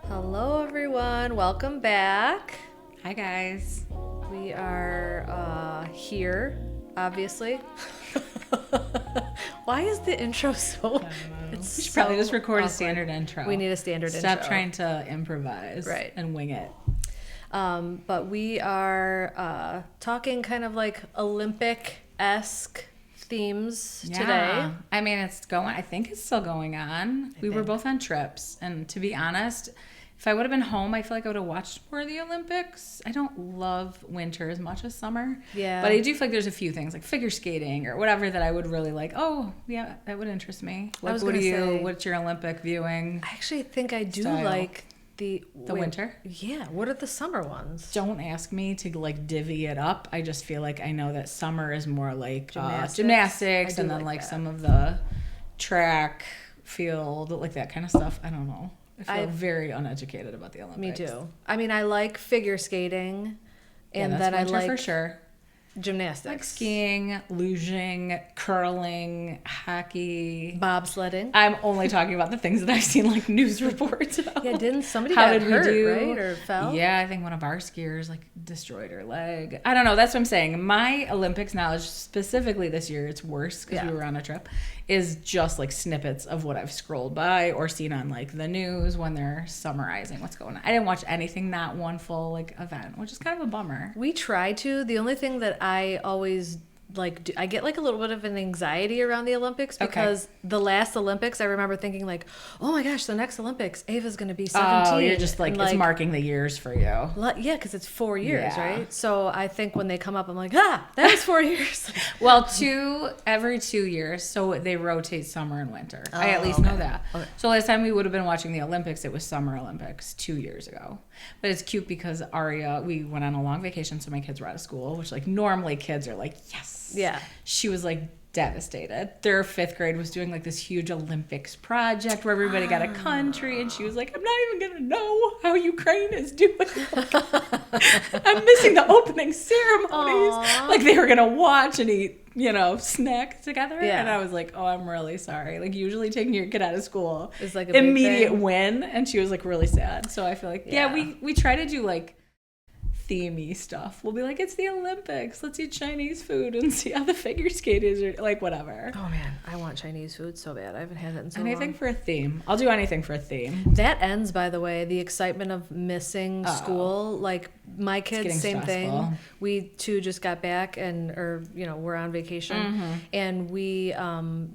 Hello, everyone. Welcome back. Hi, guys. We are here, obviously. Why is the intro so... We should probably just record awkward. a standard intro. We need a standard intro. Stop trying to improvise and wing it. But we are talking kind of like Olympic-esque themes today. I mean, I think it's still going on. We were both on trips. And to be honest, if I would have been home, I feel like I would have watched more of the Olympics. I don't love winter as much as summer. Yeah. But I do feel like there's a few things like figure skating or whatever that I would really like. Oh, yeah, that would interest me. Like, what's your Olympic viewing? I actually think I do style? like the winter? Yeah. What are the summer ones? Don't ask me to like divvy it up. I just feel like I know that summer is more like gymnastics and then like some of the track, field, like that kind of stuff. I don't know. I feel very uneducated about the Olympics. Me too. I mean, I like figure skating, and then I like for sure. Gymnastics, Like skiing, luging, curling, hockey, bobsledding. I'm only talking about the things that I've seen like news reports about. Yeah, didn't somebody get hurt, right, or fell? Yeah, I think one of our skiers like destroyed her leg. I don't know. That's what I'm saying. My Olympics knowledge, specifically this year, it's worse because we were on a trip, is just like snippets of what I've scrolled by or seen on like the news when they're summarizing what's going on. I didn't watch anything, not one full like event, which is kind of a bummer. We try to. The only thing that I always I get like a little bit of an anxiety around the Olympics because the last Olympics I remember thinking like, oh my gosh, the next Olympics Ava's going to be 17. Oh, you're just like, it's marking the years for you. Yeah, because it's 4 years, right? So I think when they come up, I'm like, that was 4 years. Well, every 2 years, so they rotate summer and winter. I at least know that. Okay. So last time we would have been watching the Olympics, it was Summer Olympics 2 years ago. But it's cute because we went on a long vacation, so my kids were out of school, which like normally kids are like, yes. Yeah. She was like devastated. Their 5th grade was doing like this huge Olympics project where everybody got a country, and she was like, I'm not even gonna know how Ukraine is doing. I'm missing the opening ceremonies. Aww. Like they were gonna watch and eat, snack together. Yeah. And I was like, oh, I'm really sorry. Like usually taking your kid out of school is like a immediate win, and she was like really sad. So I feel like we try to do like themey stuff. We'll be like, it's the Olympics, let's eat Chinese food and see how the figure skaters are, like whatever. Oh man, I want Chinese food so bad. I haven't had it in so long. Anything for a theme. I'll do anything for a theme. That ends, by the way, the excitement of missing school. Like my kids, same thing. We too just got back we're on vacation, and we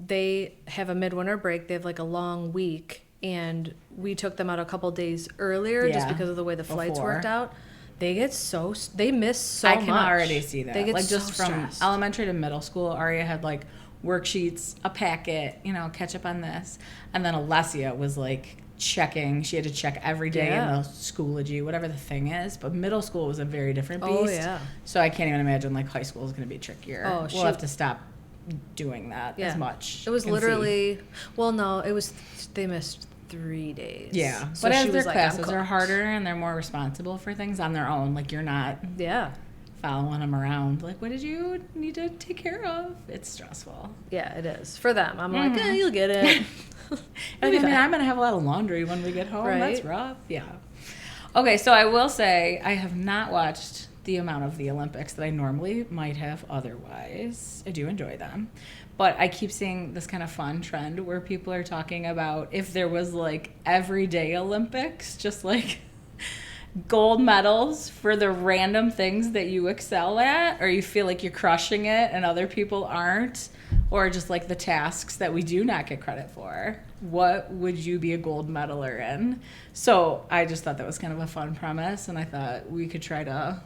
they have a midwinter break. They have like a long week, and we took them out a couple days earlier just because of the way the flights worked out. They miss so much. I can already see that. They get like so just from stressed. Elementary to middle school, Aria had like worksheets, a packet, catch up on this. And then Alessia was like checking. She had to check every day in the Schoology, whatever the thing is. But middle school was a very different beast. Oh, yeah. So I can't even imagine like high school is going to be trickier. Oh, we'll have to stop doing that as much. It was literally, they missed 3 days. Yeah. So but as their classes are harder and they're more responsible for things on their own, like you're not following them around. Like, what did you need to take care of? It's stressful. Yeah, it is. For them. I'm like, you'll get it. I'm going to have a lot of laundry when we get home. Right? That's rough. Yeah. Okay, so I will say I have not watched the amount of the Olympics that I normally might have otherwise. I do enjoy them. But I keep seeing this kind of fun trend where people are talking about if there was like everyday Olympics, just like gold medals for the random things that you excel at, or you feel like you're crushing it and other people aren't, or just like the tasks that we do not get credit for. What would you be a gold medaler in? So I just thought that was kind of a fun premise, and I thought we could try to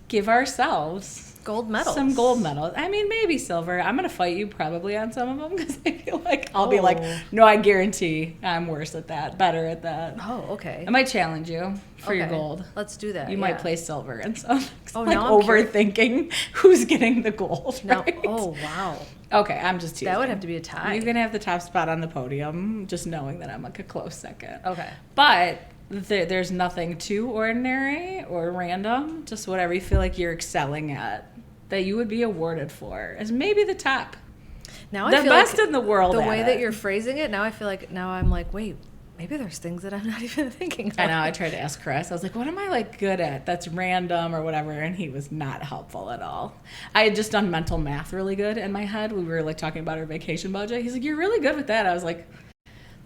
give ourselves gold medals. Some gold medals. I mean, maybe silver. I'm going to fight you probably on some of them because I feel like I'll be like, no, I guarantee I'm worse at that, better at that. Oh, okay. I might challenge you for your gold. Let's do that. You might play silver and some. Oh, like overthinking who's getting the gold. Right? Oh, wow. Okay, I'm just teasing. That would have to be a tie. You can have the top spot on the podium, just knowing that I'm like a close second. Okay. But there's nothing too ordinary or random, just whatever you feel like you're excelling at that you would be awarded for as maybe the top. Now the I feel best like in the world. The way that you're phrasing it, now I feel like I'm like, wait, maybe there's things that I'm not even thinking of. I know. I tried to ask Chris. I was like, what am I like good at that's random or whatever? And he was not helpful at all. I had just done mental math really good in my head. We were like talking about our vacation budget. He's like, you're really good with that. I was like,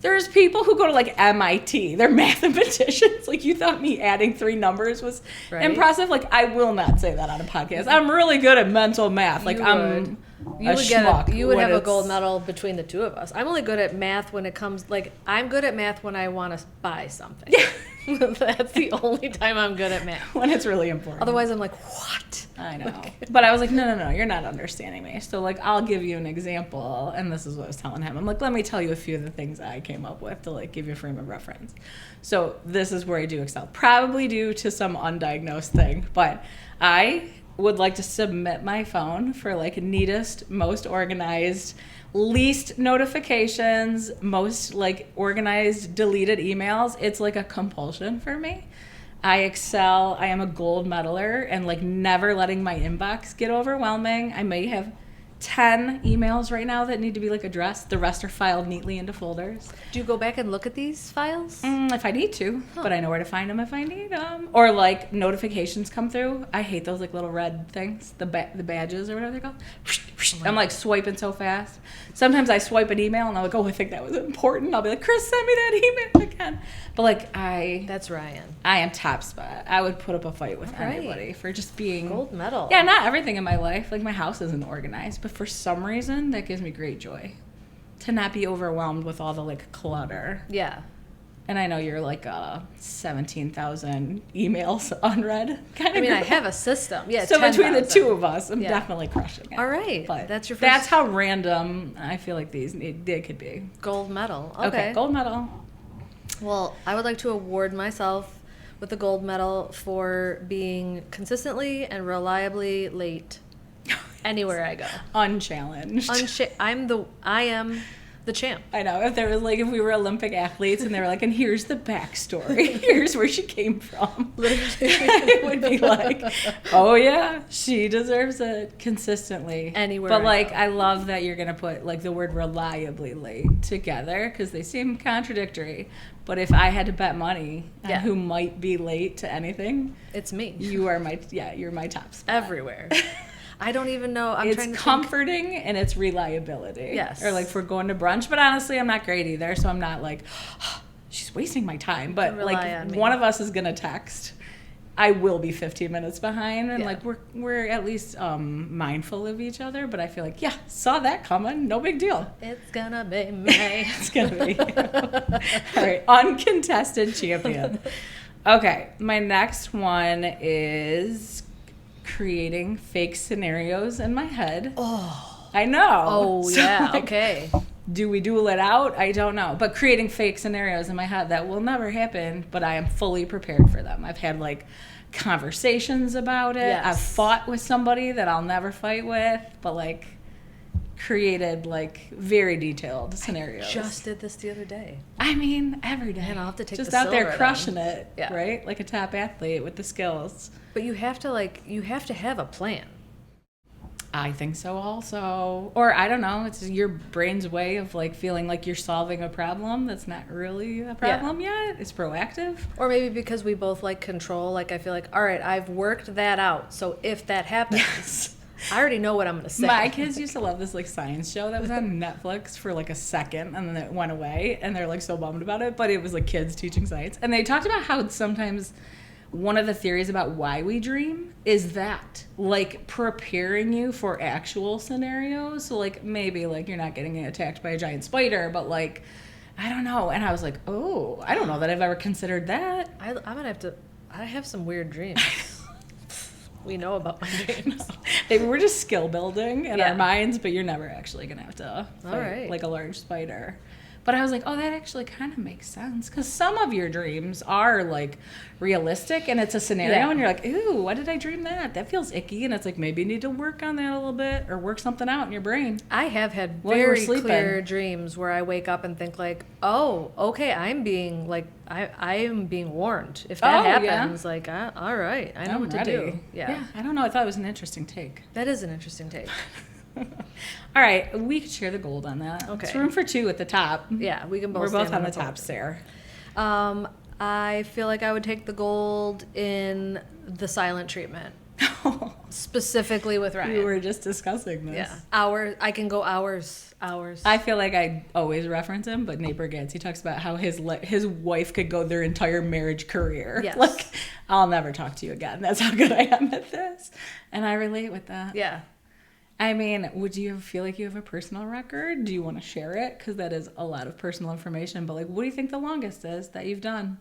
there's people who go to like MIT. They're mathematicians. Like, you thought me adding 3 numbers was impressive? Like, I will not say that on a podcast. I'm really good at mental math. Like, you would have a gold medal between the two of us. I'm only good at math when it comes, like, I'm good at math when I want to buy something. Yeah. That's the only time I'm good at math. When it's really important. Otherwise, I'm like, what? I know. But I was like, no, you're not understanding me. So, like, I'll give you an example. And this is what I was telling him. I'm like, let me tell you a few of the things I came up with to, like, give you a frame of reference. So this is where I do excel. Probably due to some undiagnosed thing. But I would like to submit my phone for, like, neatest, most organized, least notifications, most, like, organized, deleted emails. It's like a compulsion for me. I excel. I am a gold medaler and, like, never letting my inbox get overwhelming. I may have 10 emails right now that need to be, like, addressed. The rest are filed neatly into folders. Do you go back and look at these files? If I need to, but I know where to find them if I need them. Or, like, notifications come through. I hate those, like, little red things, the badges or whatever they're called. I'm, like, swiping so fast. Sometimes I swipe an email and I'm like, oh, I think that was important. I'll be like, Chris, send me that email again. But, like, That's Ryan. I am top spot. I would put up a fight with anybody for just being... Gold medal. Yeah, not everything in my life. Like, my house isn't organized, but for some reason, that gives me great joy. To not be overwhelmed with all the, like, clutter. Yeah. And I know you're, like, 17,000 emails unread kind of I mean, girl. I have a system. Yeah, so 10, between 000. the two of us, I'm definitely crushing it. All right. But that's your first... That's how random I feel like they could be. Gold medal. Okay. Gold medal. Well, I would like to award myself with the gold medal for being consistently and reliably late anywhere I go. Unchallenged. I am the champ. I know. If there was, like, if we were Olympic athletes and they were like, and here's the backstory, here's where she came from, literally, it would be like, oh yeah, she deserves it consistently. Anywhere. But, like, I love that you're gonna put, like, the word reliably late together because they seem contradictory. But if I had to bet money on who might be late to anything, it's me. You're my top spot. Everywhere. I don't even know. It's comforting and it's reliability. Yes. Or, like, for going to brunch. But honestly, I'm not great either. So I'm not like, oh, she's wasting my time. But, like, one of us is going to text. I will be 15 minutes behind. And, like, we're at least mindful of each other. But I feel like, saw that coming. No big deal. It's going to be me. It's going to be you. All right. Uncontested champion. Okay. My next one is... creating fake scenarios in my head. Oh. I know. Oh, so, yeah. Like, okay. Do we duel it out? I don't know. But creating fake scenarios in my head that will never happen, but I am fully prepared for them. I've had, like, conversations about it. Yes. I've fought with somebody that I'll never fight with, but, like, created, like, very detailed scenarios. I just did this the other day. I mean, every day. And I'll have to take just the out there crushing then. it, right? Like a top athlete with the skills. But you have to have a plan. I think so also. Or I don't know, it's your brain's way of, like, feeling like you're solving a problem that's not really a problem yet. It's proactive. Or maybe because we both like control, like, I feel like, all right, I've worked that out. So if that happens, I already know what I'm going to say. My kids used to love this, like, science show that was on Netflix for, like, a second, and then it went away, and they're, like, so bummed about it. But it was, like, kids teaching science. And they talked about how sometimes one of the theories about why we dream is that, like, preparing you for actual scenarios. So, like, maybe, like, you're not getting attacked by a giant spider, but, like, I don't know. And I was like, oh, I don't know that I've ever considered that. I'm going to have to, I have some weird dreams. We know about my dreams. Maybe we're just skill building in our minds, but you're never actually going to have to fight, like, a large spider. But I was like, oh, that actually kind of makes sense. Because some of your dreams are, like, realistic, and it's a scenario, and you're like, ooh, why did I dream that? That feels icky. And it's like, maybe you need to work on that a little bit or work something out in your brain. I have had very clear dreams where I wake up and think, like, oh, okay, I'm being, like, I am being warned. If that happens, like, all right, I know what to do. Yeah, I don't know. I thought it was an interesting take. That is an interesting take. All right, we could share the gold on that. Okay. It's room for 2 at the top. Yeah, we can both. We're both on the top, Sarah. I feel like I would take the gold in the silent treatment. Specifically with Ryan. We were just discussing this. Yeah. Hours. I can go hours. I feel like I always reference him, but Nate Bargatze, he talks about how his wife could go their entire marriage career. Yes. Like, I'll never talk to you again. That's how good I am at this. And I relate with that. Yeah. I mean, would you feel like you have a personal record? Do you want to share it? Because that is a lot of personal information. But, like, what do you think the longest is that you've done?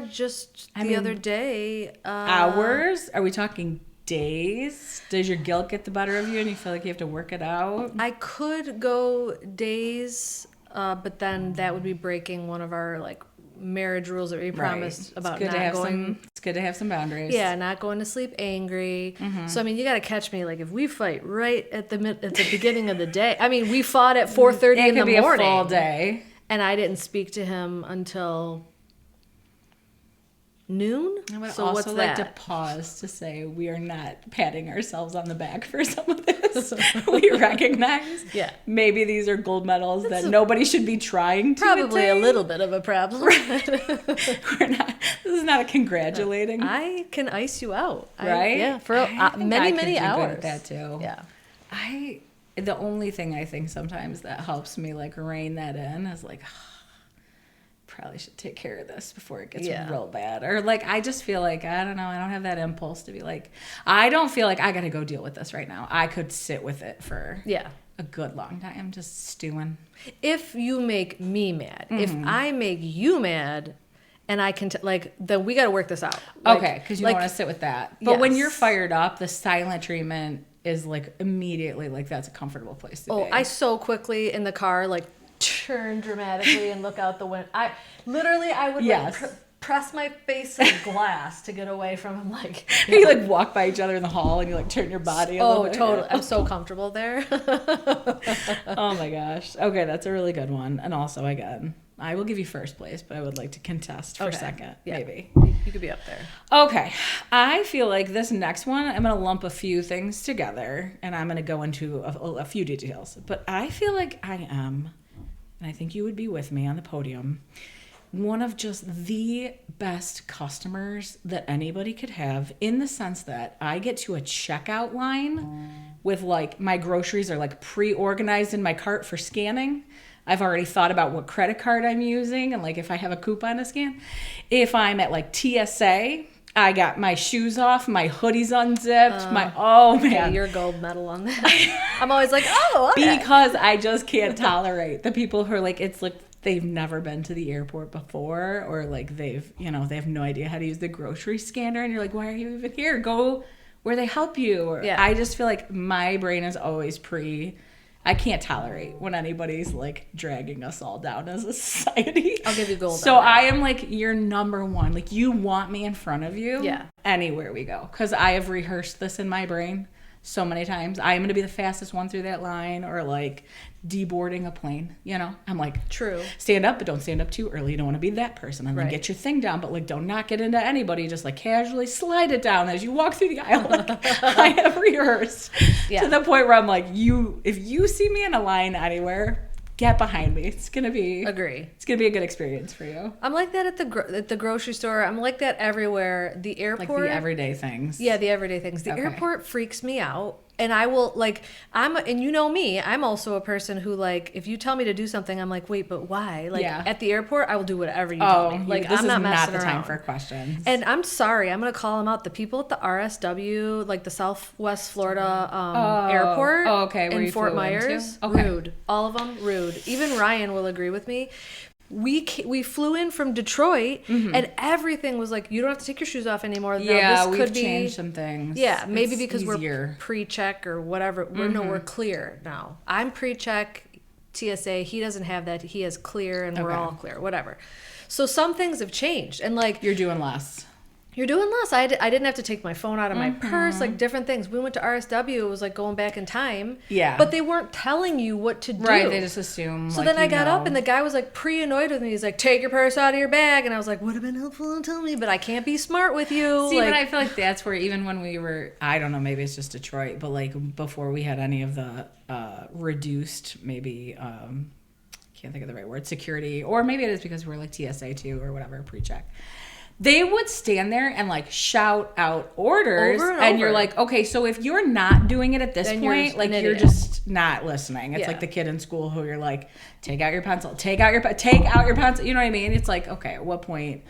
Just the other day. Hours? Are we talking days? Does your guilt get the better of you and you feel like you have to work it out? I could go days, but then that would be breaking one of our, like, marriage rules that we promised about not going. It's good to have some boundaries. Yeah, not going to sleep angry. Mm-hmm. So I mean, you got to catch me. Like if we fight right at the beginning of the day. I mean, we fought at 4:30 in the morning. It could be a full day. And I didn't speak to him until noon. I would also like to pause to say we are not patting ourselves on the back for some of this. We recognize maybe these are gold medals that nobody should be trying to probably attain. A little bit of a problem. We're not. This is not a congratulating. I can ice you out, right? Yeah, for many hours. Good at that too. Yeah. The only thing I think sometimes that helps me like rein that in is like, probably should take care of this before it gets real bad. Or like, I just feel like, I don't know, I don't have that impulse to be like, I don't feel like I got to go deal with this right now. I could sit with it for a good long time, just stewing. If you make me mad, if I make you mad, and I can, then we got to work this out. Like, okay, because you don't want to sit with that. But when you're fired up, the silent treatment is like immediately like that's a comfortable place to be. I so quickly in the car, like, turn dramatically and look out the window. I would like press my face in glass to get away from him. Like you like walk by each other in the hall and you like turn your body a little bit. Totally. I'm so comfortable there. Oh my gosh. Okay, that's a really good one. And also again, I will give you first place, but I would like to contest for second. Yeah. Maybe. You could be up there. Okay. I feel like this next one, I'm going to lump a few things together and I'm going to go into a few details. But I feel like I am, and I think you would be with me on the podium, one of just the best customers that anybody could have, in the sense that I get to a checkout line with like my groceries are like pre-organized in my cart for scanning. I've already thought about what credit card I'm using and like if I have a coupon to scan. If I'm at like TSA, I got my shoes off, my hoodie's unzipped, man. Your gold medal on that. I'm always like, okay. Because I just can't tolerate the people who are like, it's like they've never been to the airport before, or like they have no idea how to use the grocery scanner, and you're like, why are you even here? Go where they help you. Or I just feel like my brain is always I can't tolerate when anybody's like dragging us all down as a society. I'll give you gold. So I am like your number one. Like you want me in front of you anywhere we go. Because I have rehearsed this in my brain so many times. I am going to be the fastest one through that line, or like deboarding a plane. You know, I'm like, true. Stand up, but don't stand up too early. You don't want to be that person. And then get your thing down, but like don't knock it into anybody. Just like casually slide it down as you walk through the aisle. Like I have rehearsed to the point where I'm like, if you see me in a line anywhere, get behind me. It's gonna be a good experience for you. I'm like that at the grocery store. I'm like that everywhere. The airport, like the everyday things. Yeah, the everyday things. The airport freaks me out. And I will and you know me, I'm also a person who like, if you tell me to do something, I'm like, wait, but why? Like at the airport, I will do whatever you tell me. Like this I'm not is messing not the around. time for questions. And I'm sorry, I'm gonna call them out. The people at the RSW, like the Southwest Florida airport, in Fort Myers, rude. All of them rude. Even Ryan will agree with me. We flew in from Detroit, and everything was like, you don't have to take your shoes off anymore. Yeah, we've changed some things. Yeah, maybe it's because easier. We're pre-check or whatever. We're clear now. I'm pre-check TSA. He doesn't have that. He has clear, and we're all clear. Whatever. So some things have changed, and like you're doing less. You're doing less. I didn't have to take my phone out of my purse, like different things. We went to RSW. It was like going back in time. Yeah. But they weren't telling you what to do. Right. They just assume. So then I got up and the guy was like annoyed with me. He's like, take your purse out of your bag. And I was like, would have been helpful to tell me, but I can't be smart with you. See, but I feel like that's where even when we were, I don't know, maybe it's just Detroit, but like before we had any of the reduced, maybe, can't think of the right word, security, or maybe it is because we're like TSA too or whatever, pre-check. They would stand there and like shout out orders, and you're like, okay, so if you're not doing it at this point, like you're just not listening. It's like the kid in school who you're like, take out your pencil, take out your pencil. You know what I mean? It's like, okay, at what point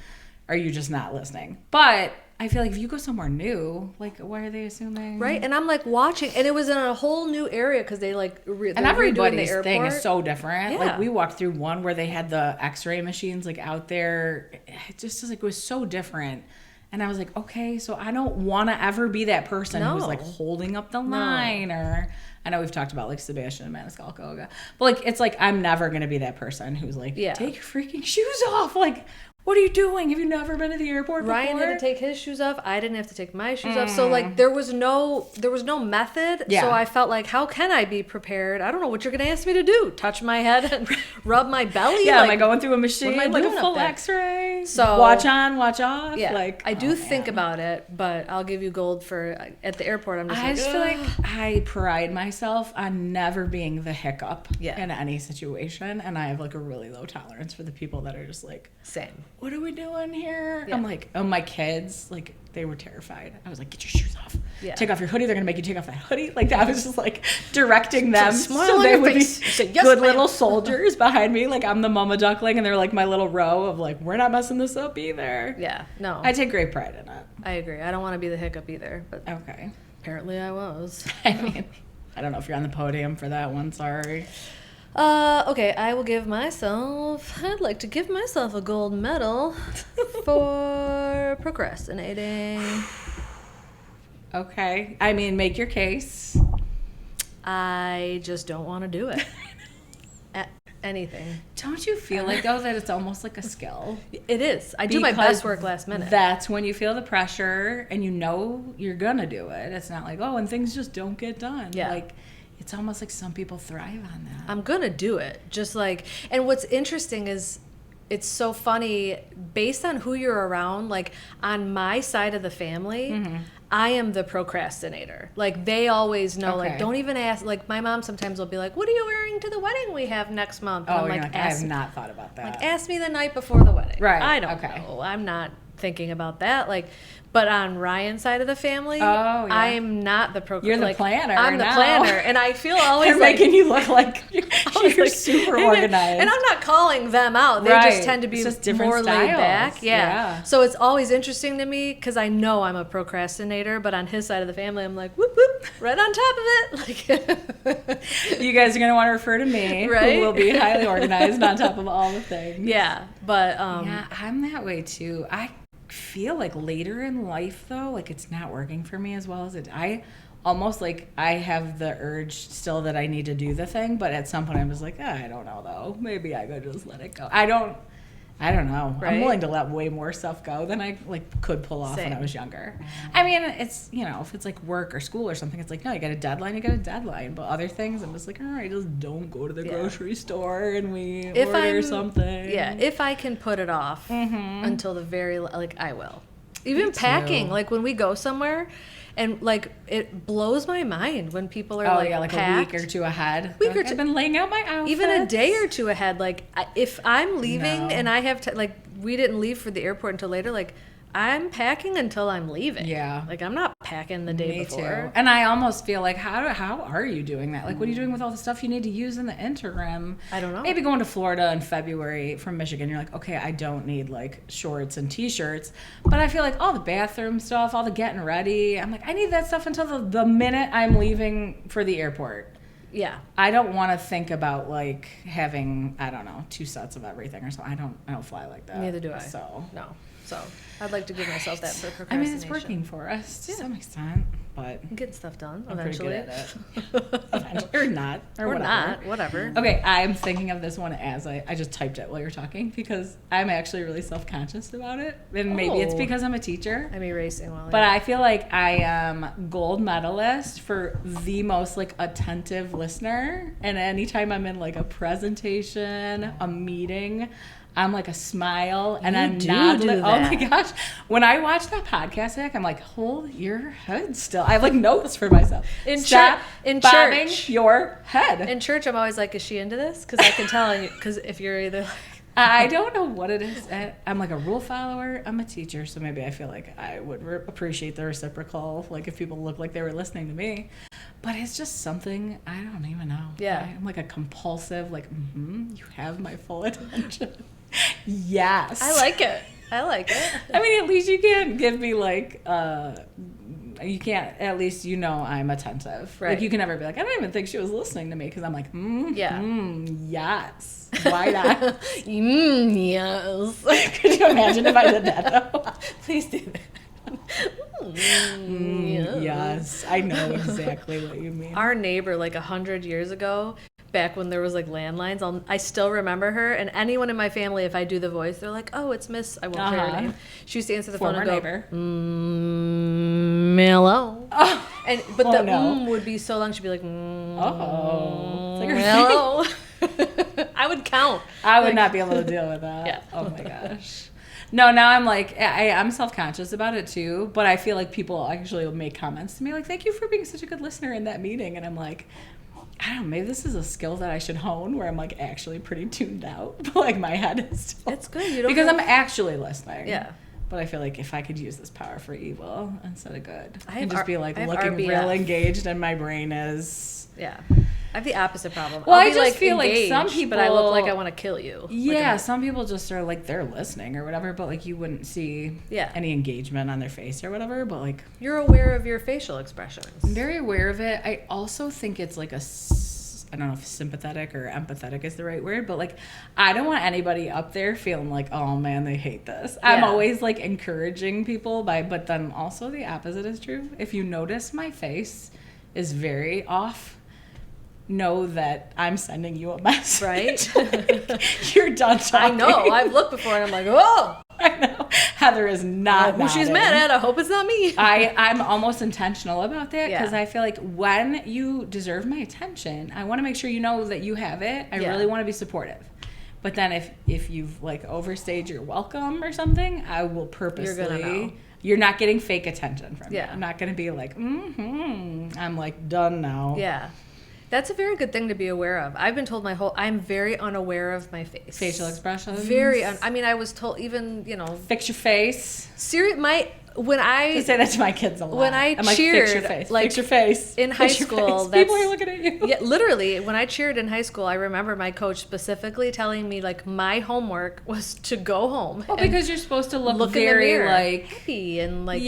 are you just not listening? But I feel like if you go somewhere new, like, why are they assuming? Right, and I'm like watching, and it was in a whole new area because they like and everybody's thing is so different. Yeah. Like we walked through one where they had the X-ray machines like out there. It just was like, it was so different, and I was like, okay, so I don't want to ever be that person who's like holding up the line or. I know we've talked about like Sebastian and Maniscalco, but like it's like I'm never gonna be that person who's like, take your freaking shoes off, like. What are you doing? Have you never been to the airport before? Ryan had to take his shoes off. I didn't have to take my shoes off. So like there was no method. Yeah. So I felt like, how can I be prepared? I don't know what you're gonna ask me to do. Touch my head and rub my belly. Yeah, like, am I going through a machine like a full X-ray? So watch on, watch off. Yeah, like I do think about it, but I'll give you gold for at the airport. I just feel like I pride myself on never being the hiccup in any situation, and I have like a really low tolerance for the people that are just like same. What are we doing here? Yeah. I'm like, oh, my kids, like, they were terrified. I was like, get your shoes off. Yeah. Take off your hoodie. They're going to make you take off that hoodie. Like, I was just, like, directing them so they would be good little soldiers behind me. Like, I'm the mama duckling, and they're, like, my little row of, like, we're not messing this up either. Yeah, no. I take great pride in it. I agree. I don't want to be the hiccup either. But okay. Apparently I was. I mean, I don't know if you're on the podium for that one. Sorry. Okay, I'd like to give myself a gold medal for procrastinating. Okay. I mean, make your case. I just don't want to do it. Anything. Don't you feel like, though, that it's almost like a skill? It is. I do my best work last minute. That's when you feel the pressure and you know you're going to do it. It's not like, oh, and things just don't get done. Yeah. Like, it's almost like some people thrive on that. I'm going to do it. Just like, and what's interesting is it's so funny based on who you're around. Like on my side of the family, I am the procrastinator. Like they always know, like don't even ask. Like my mom sometimes will be like, what are you wearing to the wedding we have next month? And I'm like, I have not thought about that. Like ask me the night before the wedding. Right. I don't know. I'm not thinking about that. Like, but on Ryan's side of the family, I'm not the You're the planner. I'm the planner, and I feel always they're making you look like you're super organized. And I'm not calling them out. They just tend to be more laid back. Yeah. So it's always interesting to me because I know I'm a procrastinator, but on his side of the family, I'm like whoop whoop, right on top of it. Like you guys are gonna want to refer to me, right? Who will be highly organized on top of all the things. Yeah, but yeah, I'm that way too. I feel like later in life though, like it's not working for me as well as it. I almost like I have the urge still that I need to do the thing, but at some point I'm just like, I don't know though. Maybe I could just let it go. I don't know. Right? I'm willing to let way more stuff go than I like could pull off when I was younger. I mean, it's, you know, if it's like work or school or something, it's like, no, you got a deadline. But other things, I'm just like, all right, just don't go to the grocery store and we order something. Yeah, if I can put it off until the very, like, I will. Even packing, like when we go somewhere, and like it blows my mind when people are like packed. A week or two ahead. I've been laying out my outfits. Even a day or two ahead. Like if I'm leaving and I have to, like we didn't leave for the airport until later. Like I'm packing until I'm leaving. Yeah. Like I'm not packing the day before. Too. And I almost feel like how are you doing that? Like what are you doing with all the stuff you need to use in the interim? I don't know. Maybe going to Florida in February from Michigan, you're like, okay, I don't need like shorts and t-shirts. But I feel like all the bathroom stuff, all the getting ready, I'm like, I need that stuff until the minute I'm leaving for the airport. Yeah. I don't want to think about like having, I don't know, 2 sets of everything or something. I don't fly like that. Neither do I. So no. So I'd like to give myself that for procrastination. I mean, it's working for us to some extent, but I'm getting stuff done I'm eventually. Pretty good at it. Eventually. Or not. Or whatever. Okay, I'm thinking of this one as I just typed it while you're talking because I'm actually really self-conscious about it. And maybe it's because I'm a teacher. I'm erasing while But I feel like I am gold medalist for the most like attentive listener. And anytime I'm in like a presentation, a meeting, I'm like a smile and I'm not. Oh my gosh. When I watch that podcast back, I'm like, hold your head still. myself. I have like notes for myself. Stop bobbing your head. In church, I'm always like, is she into this? Because I can tell. Because if you're either like, I don't know what it is. I'm like a rule follower. I'm a teacher, so maybe I feel like I would appreciate the reciprocal, like if people look like they were listening to me. But it's just something I don't even know. Yeah. I'm like a compulsive, like, you have my full attention. Yes. I like it. I mean, at least you can't give me like, you can't, at least I'm attentive. Right. Like you can never be like, I don't even think she was listening to me because I'm like, yes. Why not? Yes. Could you imagine if I did that though? Please do that. Yes, I know exactly what you mean. Our neighbor, like 100 years ago, back when there was like landlines, I still remember her. And anyone in my family, if I do the voice, they're like, "Oh, it's Miss." I won't say her name. She used to answer the phone and go, neighbor. Hello. Oh, But the would be so long. She'd be like, it's like hello. I would count. I would not be able to deal with that. Yeah. Oh my gosh. No, now I'm like, I'm self-conscious about it too, but I feel like people actually make comments to me like, thank you for being such a good listener in that meeting. And I'm like, I don't know, maybe this is a skill that I should hone where I'm like actually pretty tuned out. But like my head is still. It's good. Because I'm actually listening. Yeah. But I feel like if I could use this power for evil instead of good, I can just just be like looking real engaged and my brain is. Yeah. I have the opposite problem. Well, I'll be, I just feel like some people, but I look like I want to kill you. Yeah, some people just are like they're listening or whatever, but like you wouldn't see any engagement on their face or whatever. But like you're aware of your facial expressions. I'm very aware of it. I also think it's like I don't know if sympathetic or empathetic is the right word, but like I don't want anybody up there feeling like, oh man, they hate this. Yeah. I'm always like encouraging people but then also the opposite is true. If you notice my face is very off, know that I'm sending you a message. Right? Like, you're done talking. I know. I've looked before and I'm like, oh. I know. Heather is not who she's mad at. I hope it's not me. I'm almost intentional about that because I feel like when you deserve my attention, I want to make sure you know that you have it. I really want to be supportive. But then if you've like overstayed your welcome or something, I will purposely. You're not getting fake attention from me. I'm not going to be like, I'm like done now. Yeah. That's a very good thing to be aware of. I've been told I'm very unaware of my face. Facial expressions? I was told even, Fix your face. When I say that to my kids a lot. When I cheered, fix your face. Fix your face. In high school, people are looking at you. Yeah, literally. When I cheered in high school, I remember my coach specifically telling me like my homework was to go home. Well, because you're supposed to look very in the mirror, like happy and like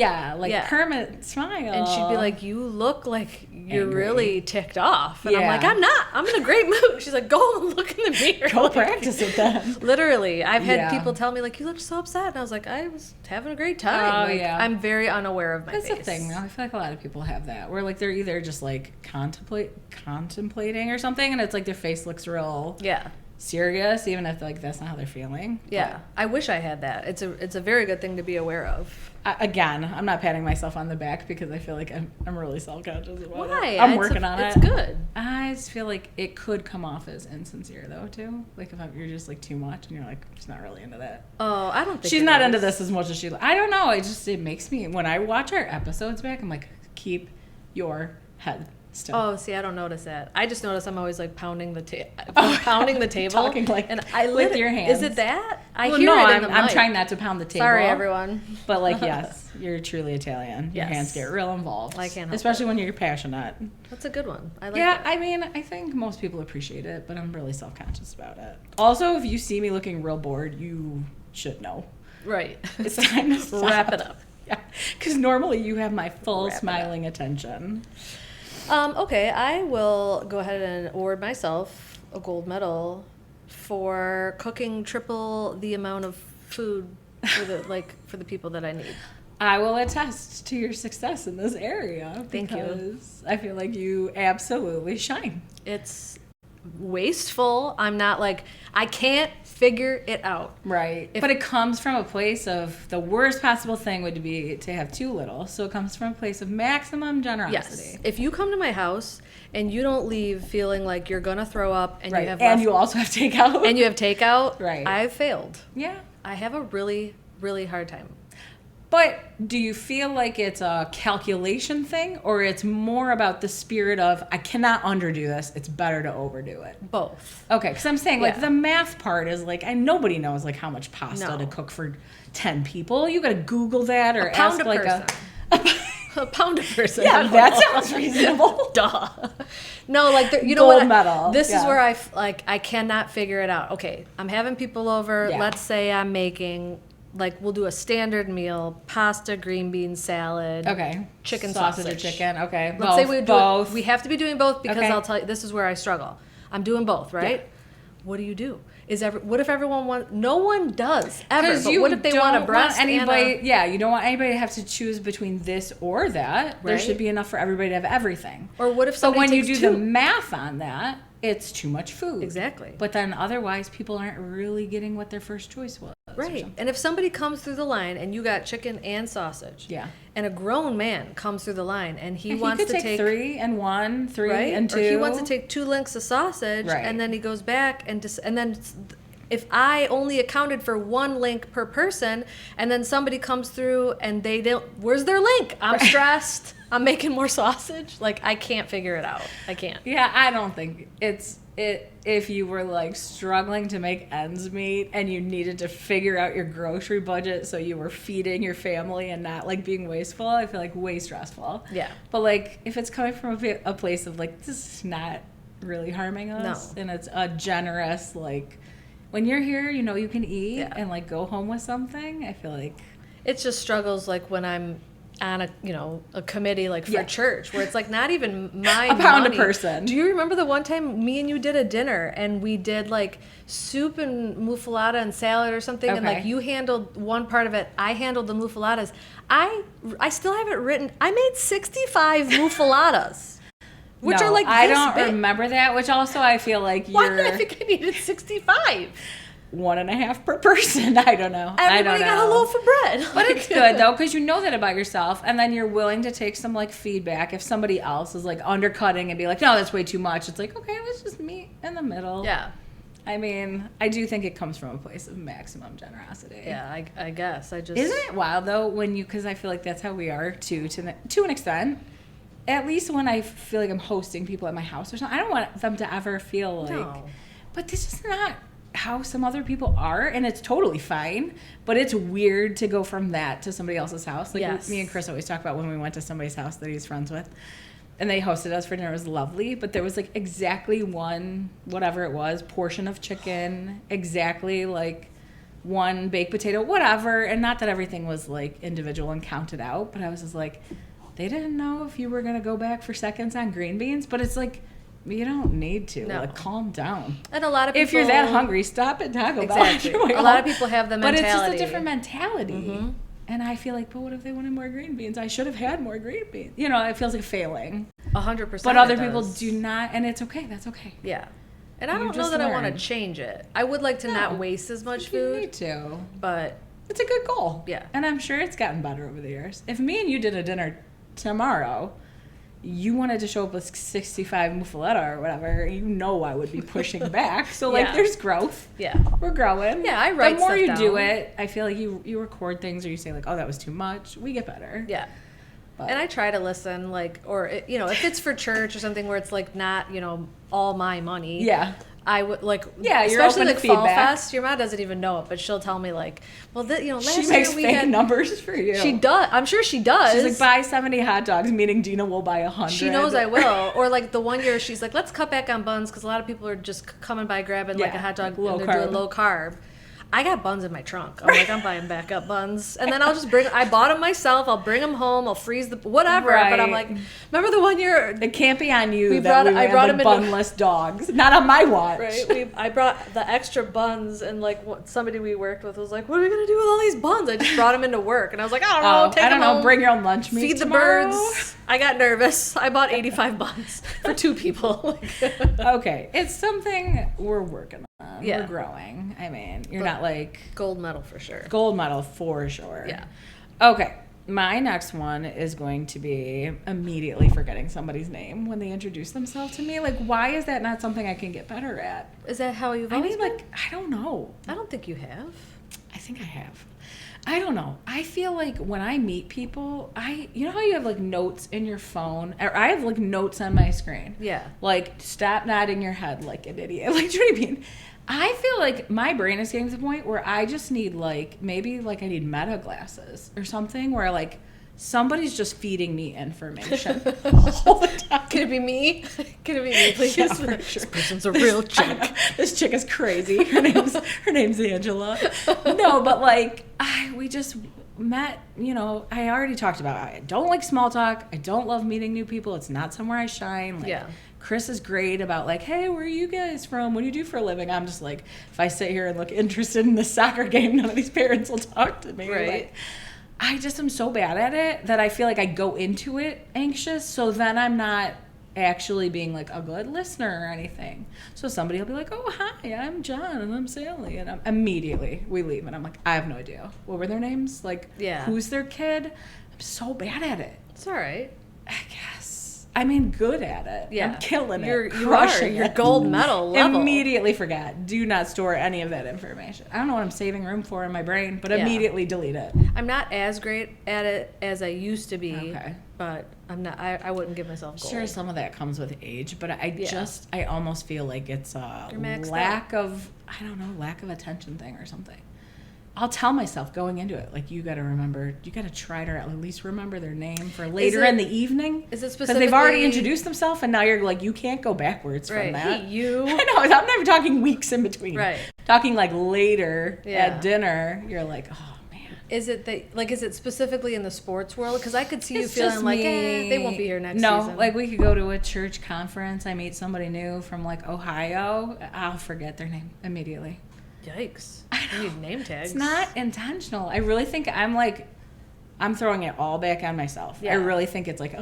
permanent smile. And she'd be like, "You look like you're really ticked off," and I'm like, "I'm not. I'm in a great mood." She's like, "Go and look in the mirror. Go practice it then." Literally, I've had people tell me like, "You look so upset," and I was like, "I was having a great time." I'm very unaware of my face. That's the thing. I feel like a lot of people have that, where like they're either just like contemplating or something, and it's like their face looks real serious, even if like that's not how they're feeling. Yeah, but I wish I had that. It's a very good thing to be aware of. Again, I'm not patting myself on the back because I feel like I'm really self-conscious about Why? it. I'm working on it. It's good. I just feel like it could come off as insincere though too. Like if you're just like too much and you're like just not really into that. Oh, I don't think she's not into this as much as she. I don't know. It makes me when I watch our episodes back. I'm like, keep your head still. Oh, see, I don't notice that. I just notice I'm always like pounding the table, talking like and I with your hands. Is it that? I'm trying not to pound the table. Sorry, everyone. But like, yes, you're truly Italian. Your hands get real involved. I can't help especially when you're passionate. That's a good one. I like that. I mean, I think most people appreciate it, but I'm really self-conscious about it. Also, if you see me looking real bored, you should know. Right. It's time to stop. Wrap it up. Yeah, because normally you have my full smiling attention. Okay, I will go ahead and award myself a gold medal for cooking triple the amount of food for the people that I need. I will attest to your success in this area. Thank you. Because I feel like you absolutely shine. It's wasteful. I'm not like, I can't figure it out. Right. But it comes from a place of the worst possible thing would be to have too little. So it comes from a place of maximum generosity. Yes. If you come to my house and you don't leave feeling like you're going to throw up and you have and you also have takeout. And you have takeout. Right. I've failed. Yeah. I have a really, really hard time. But do you feel like it's a calculation thing, or it's more about the spirit of, I cannot underdo this, it's better to overdo it? Both. Okay, because I'm saying, like, the math part is, like, nobody knows, like, how much pasta to cook for 10 people. You got to Google that or ask, like, a pound a person. Yeah, that sounds reasonable. Duh. No, like, you know Gold what? medal. This is where I cannot figure it out. Okay, I'm having people over. Yeah. Let's say I'm making... Like, we'll do a standard meal, pasta, green beans, salad. Okay. Chicken sausage. Or chicken, okay. Let's say we do both. We have to be doing both because I'll tell you, this is where I struggle. I'm doing both, right? Yeah. What do you do? What if everyone wants... No one does, ever. But what if they want a breast anybody, Yeah, you don't want anybody to have to choose between this or that. Right? There should be enough for everybody to have everything. Or what if somebody when takes you do the math on that, it's too much food. Exactly. But then otherwise, people aren't really getting what their first choice was. Right. And if somebody comes through the line and you got chicken and sausage, and a grown man comes through the line and he wants to take 3 and 1, 3 and 2. Or he wants to take 2 links of sausage, and then he goes back and then if I only accounted for 1 link per person, and then somebody comes through and they don't, where's their link? I'm stressed. I'm making more sausage. Like, I can't figure it out. I can't. Yeah, I don't think if you were, like, struggling to make ends meet and you needed to figure out your grocery budget so you were feeding your family and not, like, being wasteful, I feel like way stressful. Yeah. But, like, if it's coming from a place of, like, this is not really harming us, and it's a generous, like, when you're here, you know you can eat and, like, go home with something, I feel like... It's just struggles, like, when I'm on a committee, like, for church, where it's, like, not even my a pound money. A person. Do you remember the one time me and you did a dinner and we did, like, soup and muffalata and salad or something, and, like, you handled one part of it, I handled the muffaladas. I still have it written. I made 65 muffaladas. Which are, like, I don't remember that, which also I feel like Why did I think I needed 65? 1.5 per person. I don't know. Everybody got a loaf of bread. But it's good, though, because you know that about yourself, and then you're willing to take some, like, feedback. If somebody else is, like, undercutting and be like, no, that's way too much, it's like, okay, let's just meet in the middle. Yeah. I mean, I do think it comes from a place of maximum generosity. Yeah, I guess. Isn't it wild, though, because I feel like that's how we are, too, to an extent. At least when I feel like I'm hosting people at my house or something, I don't want them to ever feel like... No. But this is not how some other people are, and it's totally fine, but it's weird to go from that to somebody else's house. Like, me and Chris always talk about when we went to somebody's house that he's friends with, and they hosted us for dinner. It was lovely, but there was, like, exactly one, whatever it was, portion of chicken, exactly, like, 1 baked potato, whatever, and not that everything was, like, individual and counted out, but I was just like... They didn't know if you were going to go back for seconds on green beans, but it's like, you don't need to. No. Like, calm down. And a lot of people... If you're that hungry, stop at Taco Bell. Exactly. A lot of people have the mentality. But it's just a different mentality. Mm-hmm. And I feel like, but what if they wanted more green beans? I should have had more green beans. You know, it feels like failing. 100%. But other people do not, and it's okay. That's okay. Yeah. And I don't know that I want to change it. I would like to not waste as much food. You need to. But... It's a good goal. Yeah. And I'm sure it's gotten better over the years. If me and you did a dinner... tomorrow, you wanted to show up with 65 muffaletta or whatever, you know I would be pushing back. So, like, there's growth. Yeah. We're growing. Yeah, I write stuff down. The more you do it, I feel like you record things or you say, like, oh, that was too much. We get better. Yeah. But. And I try to listen, like, or, if it's for church or something where it's, like, not, all my money. Yeah. I would, like, you're especially open like to Fall feedback. Fest. Your mom doesn't even know it, but she'll tell me, like, well, last year she makes fake numbers for you. She does. I'm sure she does. She's like, buy 70 hot dogs, meaning Gina will buy 100. She knows I will. Or, like, the one year she's like, let's cut back on buns because a lot of people are just coming by grabbing, like, a hot dog and they're doing low carb. I got buns in my trunk. I'm like, I'm buying backup buns. And then I'll just I bought them myself. I'll bring them home. I'll freeze whatever. Right. But I'm like, remember the one year? It can't be on you I brought them bunless dogs. Not on my watch. Right. I brought the extra buns and, like, somebody we worked with was like, what are we going to do with all these buns? I just brought them into work. And I was like, I don't know. Take them home. Bring your own lunch meat Feed tomorrow. The birds. I got nervous. I bought 85 buns for 2 people. Okay. It's something we're working on. Yeah. We're growing. I mean, you're not like... Gold medal for sure. Gold medal for sure. Yeah. Okay. My next one is going to be immediately forgetting somebody's name when they introduce themselves to me. Like, why is that not something I can get better at? Is that how you've always been? I don't know. I don't think you have. I think I have. I don't know. I feel like when I meet people, you know how you have like notes in your phone? Or I have like notes on my screen. Yeah. Like, stop nodding your head like an idiot. Like, do you know what I mean? I feel like my brain is getting to the point where I just need like, maybe like I need meta glasses or something where like somebody's just feeding me information all the time. Can it be me? Can it be me, please? Yeah, for sure. This person's a real chick. This chick is crazy. Her name's Angela. No, but like we just met, you know, I already talked about I don't like small talk. I don't love meeting new people. It's not somewhere I shine. Like, yeah. Chris is great about like, hey, where are you guys from? What do you do for a living? I'm just like, if I sit here and look interested in the soccer game, none of these parents will talk to me. Right. Like, I just am so bad at it that I feel like I go into it anxious. So then I'm not actually being like a good listener or anything. So somebody will be like, oh, hi, I'm John and I'm Sally. And immediately we leave. And I'm like, I have no idea. What were their names? Like, yeah. Who's their kid? I'm so bad at it. It's all right. I guess. I mean, good at it. Yeah. I'm killing it. You're gold medal level. Immediately forget. Do not store any of that information. I don't know what I'm saving room for in my brain, but immediately delete it. I'm not as great at it as I used to be. Okay. But I'm not. I wouldn't give myself gold. Sure, some of that comes with age, but I almost feel like it's a lack of attention thing or something. I'll tell myself going into it, like, you got to try to at least remember their name for later in the evening. Is it specifically? Because they've already introduced themselves, and now you're like, you can't go backwards from that. Hey, you. I know, I'm not even talking weeks in between. Right. Talking like later at dinner, you're like, oh, man. Is it specifically in the sports world? Because I could see you feeling like, they won't be here next season. No, like we could go to a church conference. I meet somebody new from like Ohio. I'll forget their name immediately. Yikes. I need name tags. It's not intentional. I really think I'm throwing it all back on myself. Yeah. I really think it's like,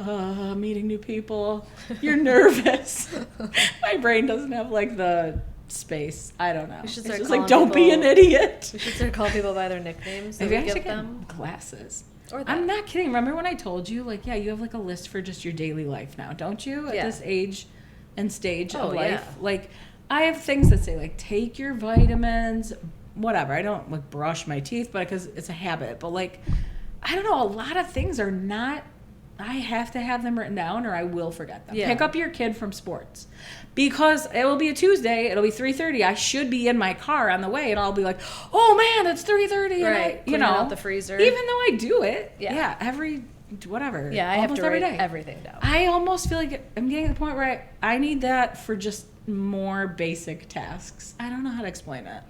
meeting new people. You're nervous. My brain doesn't have like the space. I don't know. We should it's start just like, don't be an idiot. We should start calling people by their nicknames. Maybe I should get glasses. Or that. I'm not kidding. Remember when I told you, like, you have like a list for just your daily life now, don't you? At this age and stage of life. Yeah. Like, I have things that say, like, take your vitamins, whatever. I don't, like, brush my teeth, but because it's a habit. But, like, I don't know. A lot of things are not, I have to have them written down or I will forget them. Yeah. Pick up your kid from sports. Because it will be a Tuesday. It'll be 3:30. I should be in my car on the way, and I'll be like, oh, man, it's 3:30. Right. And out the freezer. Even though I do it. Yeah. Whatever. Yeah, I have to write day. Everything down. I almost feel like I'm getting to the point where I need that for just more basic tasks. I don't know how to explain it.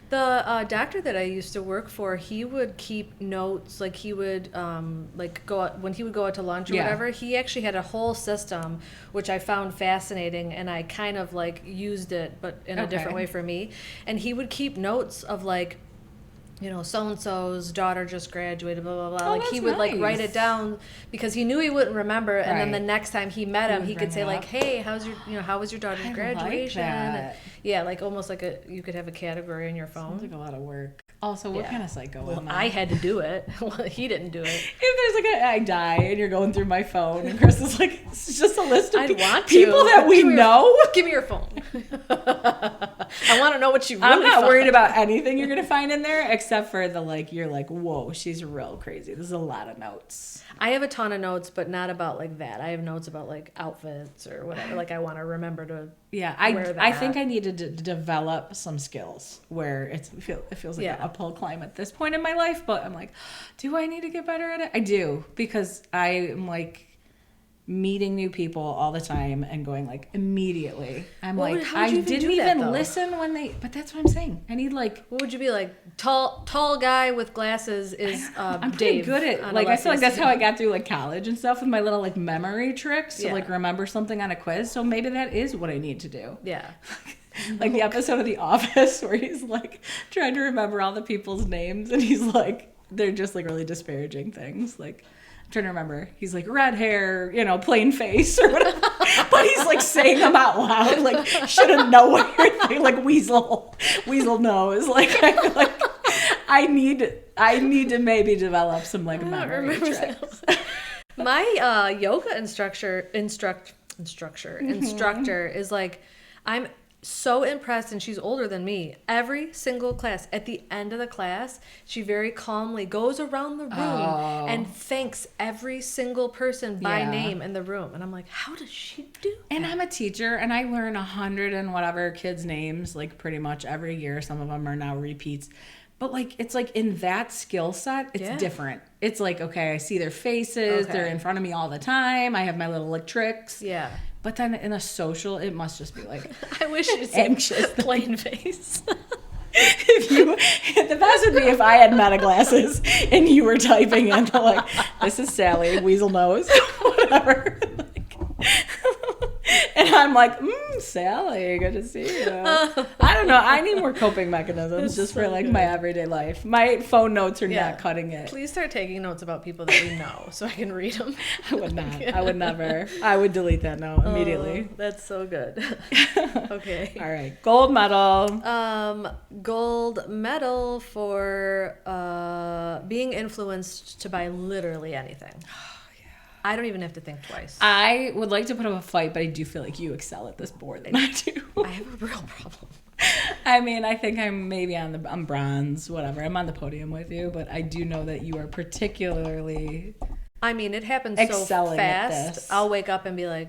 The doctor that I used to work for, he would keep notes. Like, he would go out when he would go out to lunch or whatever. He actually had a whole system, which I found fascinating, and I kind of like used it, but in a different way for me. And he would keep notes of like, you know, so-and-so's daughter just graduated, blah, blah, blah. Like, he would, like, write it down because he knew he wouldn't remember. And then the next time he met him, he could say, like, hey, how was your daughter's graduation? Like that. And, yeah, like, almost like you could have a category in your phone. Sounds like a lot of work. Also, what kind of psycho am I had to do it. Well, he didn't do it. If there's like I die and you're going through my phone and Chris is like, it's just a list of want people that we know. Give me your phone. I want to know what you really I'm not found. worried about anything you're going to find in there except for the like, you're like, whoa, she's real crazy. This is a lot of notes. I have a ton of notes, but not about like that. I have notes about like outfits or whatever. Like, I want to remember to wear that. I think I need to develop some skills where it feels like a uphill climb at this point in my life. But I'm like, do I need to get better at it? I do, because I am like meeting new people all the time and going like immedially. I'm like, I didn't even listen when they. But that's what I'm saying. I need like. What would you be like? Tall guy with glasses is I'm pretty Dave good at like. I feel like that's how I got through like college and stuff with my little like memory tricks to like remember something on a quiz. So maybe that is what I need to do. Yeah. Like the episode of The Office where he's like trying to remember all the people's names and he's like, they're just like really disparaging things. Like, I'm trying to remember. He's like red hair, you know, plain face or whatever. But he's like saying them out loud. Like, shouldn't know what you're thinking. Like weasel nose. Like, I feel like I need to maybe develop some like memory tricks. My yoga instructor is like, I'm so impressed, and she's older than me. Every single class, at the end of the class, she very calmly goes around the room and thanks every single person by name in the room. And I'm like, how does she do that? And I'm a teacher, and I learn 100 and whatever kids' names like pretty much every year. Some of them are now repeats. But like, it's like in that skill set, it's different. It's like, okay, I see their faces. They're in front of me all the time. I have my little like tricks. Yeah. But then in a social, it must just be like, I wish it's anxious, plain face. The best would be if I had meta glasses and you were typing in like, this is Sally, weasel nose, whatever. And I'm like, Sally, good to see you. I don't know. I need more coping mechanisms just for like my everyday life. My phone notes are not cutting it. Please start taking notes about people that we know so I can read them. I would not. I would never. I would delete that note immediately. That's so good. Okay. All right. Gold medal. Gold medal for being influenced to buy literally anything. I don't even have to think twice. I would like to put up a fight, but I do feel like you excel at this more than I do. I have a real problem. I mean, I think I'm maybe I'm bronze, whatever. I'm on the podium with you, but I do know that you are particularly I mean, it happens so fast. At this. I'll wake up and be like,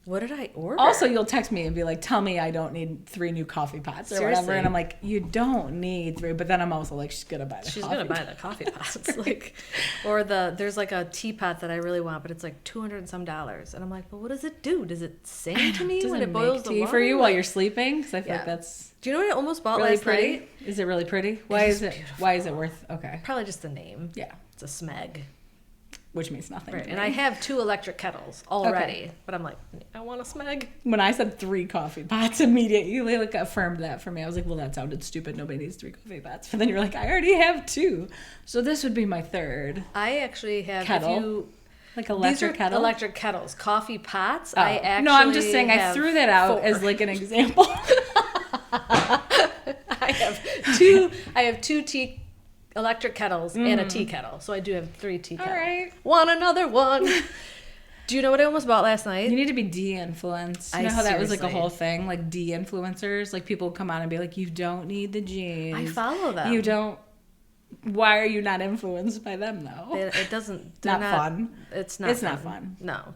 what did I order? Also, you'll text me and be like, tell me I don't need 3 new coffee pots or whatever. And I'm like, you don't need 3. But then I'm also like, she's going to buy the coffee pots. Like, or there's like a teapot that I really want, but it's like $200 and some. And I'm like, well, what does it do? Does it sing to me when it boils the water? For you while you're sleeping? Because I feel like that's... Do you know what I almost bought really last pretty? night? Is it really pretty? Why is it worth... Okay. Probably just the name. Yeah. It's a smeg. Which means nothing. Right. And I have 2 electric kettles already, but I'm like, I want a smeg. When I said 3 coffee pots, immediately like affirmed that for me. I was like, well, that sounded stupid. Nobody needs 3 coffee pots. But then you're like, I already have 2. So this would be my 3rd. I actually have kettle. Like electric kettle? Electric kettles. Coffee pots, oh. I actually No, I'm just saying I threw that out 4. as like an example. I have 2 electric kettles and a tea kettle. So I do have 3 tea kettles. All right. Want another one. Do you know what I almost bought last night? You need to be de-influenced. You know how that was like a whole thing? Like de-influencers? Like people come on and be like, you don't need the jeans. I follow them. You don't. Why are you not influenced by them though? It doesn't. Not fun. It's not. It's fun. not fun. No.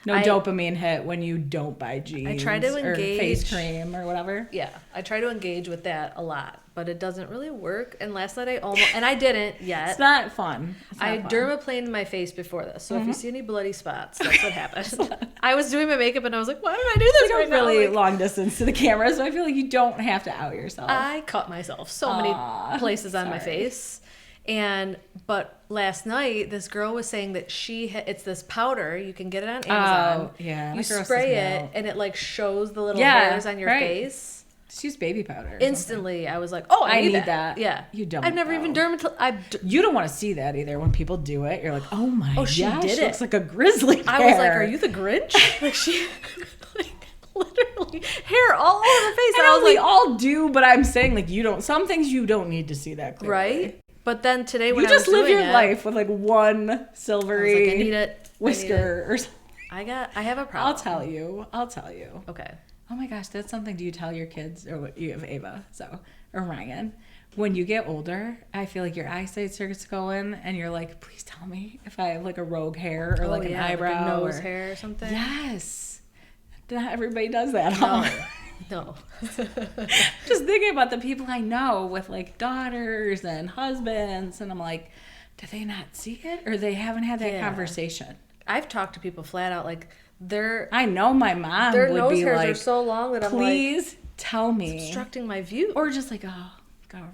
No dopamine hit when you don't buy jeans. I try to engage. Or face cream or whatever. Yeah, I try to engage with that a lot, but it doesn't really work. And last night I didn't yet. It's not fun. I dermaplaned my face before this, so if you see any bloody spots, that's what happened. I was doing my makeup and I was like, why did I do this right now? Really like, long distance to the camera, so I feel like you don't have to out yourself. I cut myself so many places on my face. But last night, this girl was saying that it's this powder. You can get it on Amazon. Oh, yeah. You spray it, and it like shows the little hairs on your face. Just use baby powder. Instantly, I was like, oh, I need that. Yeah. You don't. I've never even You don't want to see that either. When people do it, you're like, oh my gosh, she did it. Looks like a grizzly bear. I was like, are you the Grinch? Like she... literally hair all over her face. And I was we all do, but I'm saying like some things you don't need to see that clearly. Right? But then today when you just live your life with like one silvery I need it. whisker or something. I have a problem. I'll tell you. Okay. Oh my gosh, that's something. Do you tell your kids or what you have Ava or Ryan? When you get older, I feel like your eyesight starts going and you're like, please tell me if I have like a rogue hair or like an eyebrow like a nose hair or something. Yes. Not everybody does that, huh? No. Just thinking about the people I know with like daughters and husbands, and I'm like, do they not see it, or they haven't had that conversation? I've talked to people flat out like I know my mom their would nose be hairs like, are so long that I'm like, please tell me, it's obstructing my view, or just like a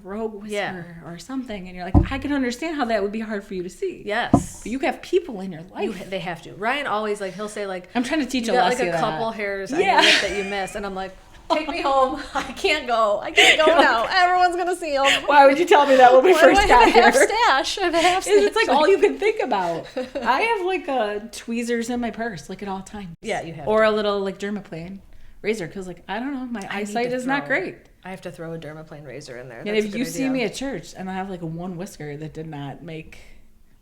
rogue whisker or something, and you're like, I can understand how that would be hard for you to see. Yes, but you have people in your life. They have to. Ryan always like he'll say like, I'm trying to teach you got like a couple hairs on your lip that you miss, and I'm like, take me home. I can't go now. Everyone's gonna see them. Why would you tell me that when we first got here? I have a half stash. It's like all you can think about. I have like tweezers in my purse, like at all times. Yeah, you have. Or a little like dermaplane razor, because like I don't know, my eyesight is not great. I have to throw a dermaplane razor in there. And if you see me at church and I have like a one whisker that did not make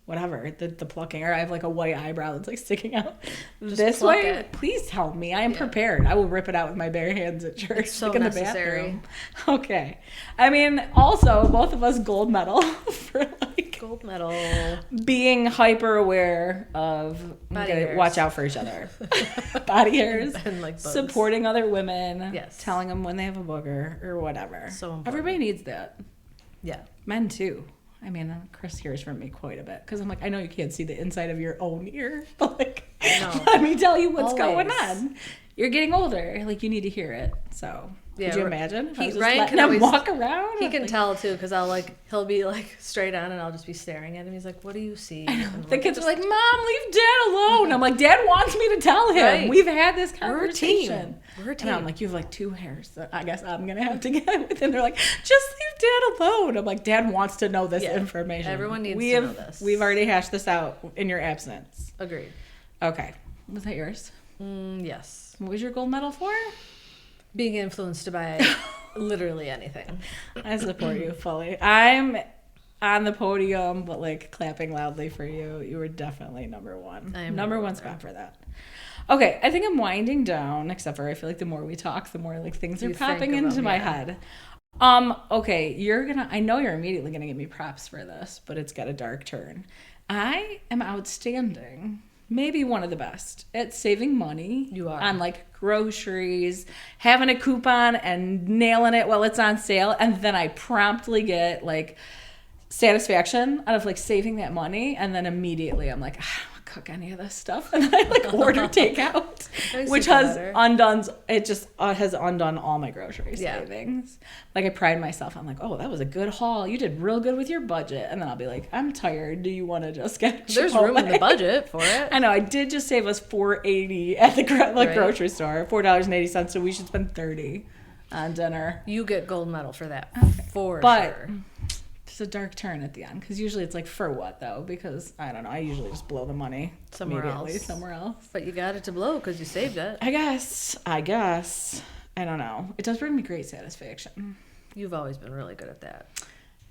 whatever, the plucking, or I have like a white eyebrow that's like sticking out this way, please tell me. I am prepared. I will rip it out with my bare hands at church. It's so necessary. Okay. I mean, also, both of us gold medal for like gold medal being hyper aware of watch out for each other. Body hairs. And like bugs. Supporting other women. Yes. Telling them when they have a booger or whatever. So important. Everybody needs that. Yeah. Men too. I mean, Chris hears from me quite a bit because I'm like, I know you can't see the inside of your own ear, but like, let me tell you what's going on. You're getting older. Like, you need to hear it. So, could you imagine? Ryan can always walk around. He can tell too, because he'll be like straight on, and I'll just be staring at him. He's like, "What do you see?" The kids are like, "Mom, leave Dad alone." I'm like, "Dad wants me to tell him. Right. We've had this conversation. We're a team." And I'm like, "You have like 2 hairs that I guess I'm gonna have to get with." And they're like, "Just leave Dad alone." I'm like, "Dad wants to know this information. Everyone needs to know this. We've already hashed this out in your absence." Agreed. Okay, was that yours? Yes. What was your gold medal for? Being influenced by literally anything. I support you fully. I'm on the podium, but like clapping loudly for you. You were definitely number one. I am number one spot for that. Okay, I think I'm winding down, except for I feel like the more we talk, the more like things are popping into my head. Okay, I know you're immediately gonna give me props for this, but it's got a dark turn. I am outstanding. Maybe one of the best at saving money. You are. On like groceries, having a coupon and nailing it while it's on sale. And then I promptly get like satisfaction out of like saving that money. And then immediately I'm like, I don't want to cook any of this stuff. And then I like order takeout, which has undone all my grocery savings. Like I pride myself. I'm like, oh, that was a good haul. You did real good with your budget. And then I'll be like, I'm tired. Do you want to just get There's room in the budget for it. I know. I did just save us $4.80 at the grocery store. $4.80. So we should spend $30 on dinner. You get gold medal for that. For sure. It's a dark turn at the end because usually it's like, for what though? Because I don't know, I usually just blow the money somewhere else. But you got it to blow because you saved it. I guess I don't know, it does bring me great satisfaction. You've always been really good at that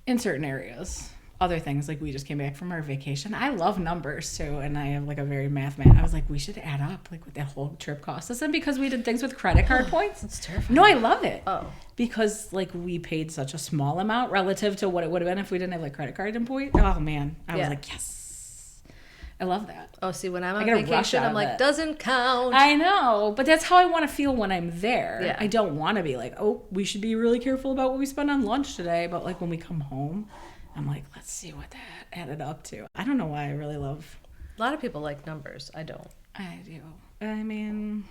in certain areas. Other things, like we just came back from our vacation. I love numbers too, and I have like a very I was like, we should add up like what that whole trip cost us. And because we did things with credit card points. It's terrifying. No, I love it. Oh. Because like we paid such a small amount relative to what it would have been if we didn't have like credit card points. Oh man, I was like, yes. I love that. Oh, see, when I'm on vacation, I'm like, doesn't count. I know, but that's how I want to feel when I'm there. Yeah. I don't want to be like, oh, we should be really careful about what we spend on lunch today. But like when we come home, I'm like, let's see what that added up to. I don't know why I really love. A lot of people like numbers. I don't. I do. I mean,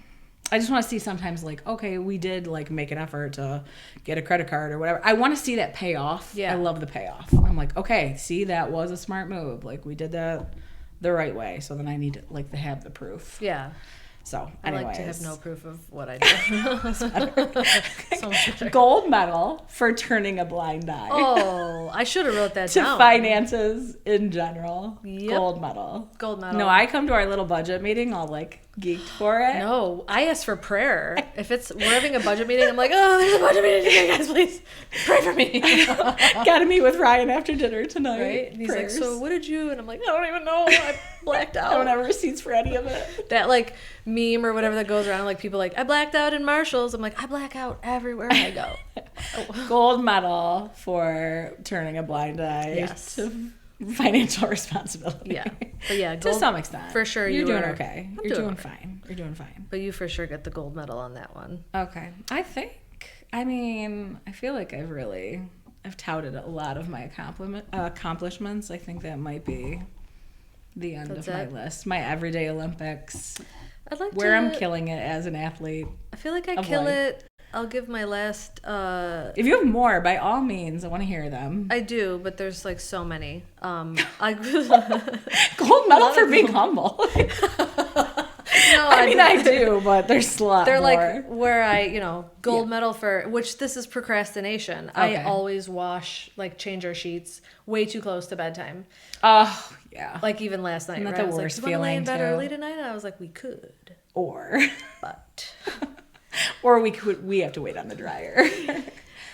I just want to see sometimes like, okay, we did like make an effort to get a credit card or whatever. I want to see that payoff. Yeah. I love the payoff. I'm like, okay, see, that was a smart move. Like we did that the right way. So then I need to like to have the proof. Yeah. So, anyways. I like to have no proof of what I do. So gold medal for turning a blind eye. Oh, I should have wrote that down. To finances in general. Yep. Gold medal. Gold medal. No, I come to our little budget meeting all like geeked for it. No, I ask for prayer. If we're having a budget meeting, I'm like, oh, there's a budget meeting today, guys, please pray for me. Gotta meet with Ryan after dinner tonight. Right? And he's like, so what did you? And I'm like, I don't even know. I blacked out. I don't have receipts for any of it. That like meme or whatever that goes around, like people like, I blacked out in Marshalls. I'm like, I black out everywhere I go. Gold medal for turning a blind eye. Yes. To financial responsibility. Yeah. But yeah, to some extent. For sure. You're doing okay. You're doing fine. You're doing fine. But you for sure get the gold medal on that one. Okay. I feel like I've touted a lot of my accomplishments. I think that might be the end of my list. My everyday Olympics. I'd like where I'm killing it as an athlete. I feel like I kill it. I'll give my last... if you have more, by all means, I want to hear them. I do, but there's like so many. Gold medal for being humble. No, I do, but there's a lot They're more. like where I, gold medal for, which this is procrastination. Okay. I always change our sheets way too close to bedtime. Oh, yeah. Like even last night. Isn't that the worst feeling, lay in bed early tonight? And I was like, we could. Or we have to wait on the dryer.